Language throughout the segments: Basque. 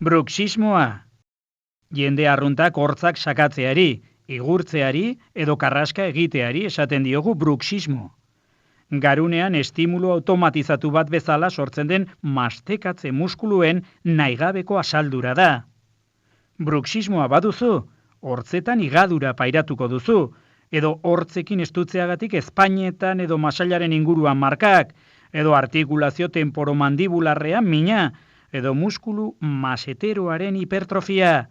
Bruxismoa. Jende arruntak hortzak sakatzeari, igurtzeari edo karraska egiteari esaten diogu bruxismo. Garunean estimulo automatizatu bat bezala sortzen den mastekatze muskuluen naigabeko asaldura da. Bruxismoa baduzu, hortzetan igadura pairatuko duzu, edo hortzekin estutzeagatik ezpainetan edo masailaren inguruan markak, edo artikulazio temporomandibularrean mina, edo muskulu maseteroaren hipertrofia,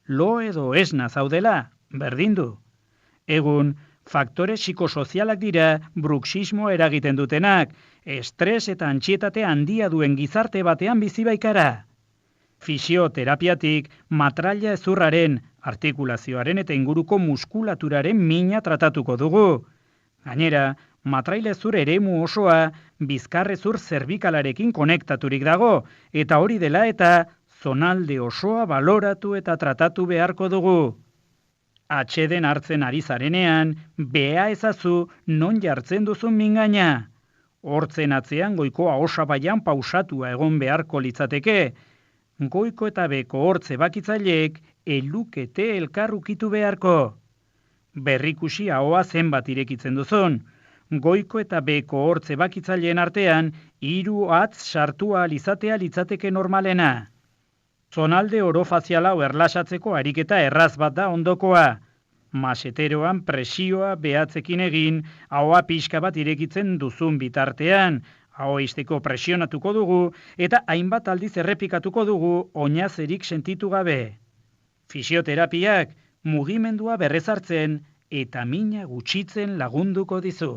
lo edo esna zaudela, berdin du. Egun, faktore psikosozialak dira bruxismo eragiten dutenak, estres eta antsietate handia duen gizarte batean bizi baikara. Fisioterapiatik matraila ezurraren, artikulazioaren eta inguruko muskulaturaren mina tratatuko dugu. Gainera, matrailezur eremu osoa bizkarrezur zerbikalarekin konektaturik dago, eta hori dela eta zonalde osoa baloratu eta tratatu beharko dugu. Atxeden hartzen ari zarenean, beha ezazu non jartzen duzun mingaina. Hortzen atzean goikoa osabaian pausatua egon beharko litzateke. Goiko eta beko hortze bakitzaileek elukete elkarrukitu beharko. Berrikusi ahoa zenbat irekitzen duzun. Goiko eta beko hortze bakitzaileen artean, 3 hatz sartua izatea litzateke normalena. Zonalde orofaziala erlasatzeko ariketa erraz bat da ondokoa. Maseteroan presioa behatzekin egin, ahoa pixka bat irekitzen duzun bitartean, aho izteko presionatuko dugu eta hainbat aldiz errepikatuko dugu oinazerik sentitu gabe. Fisioterapiak mugimendua berrezartzen eta mina gutxitzen lagunduko dizu.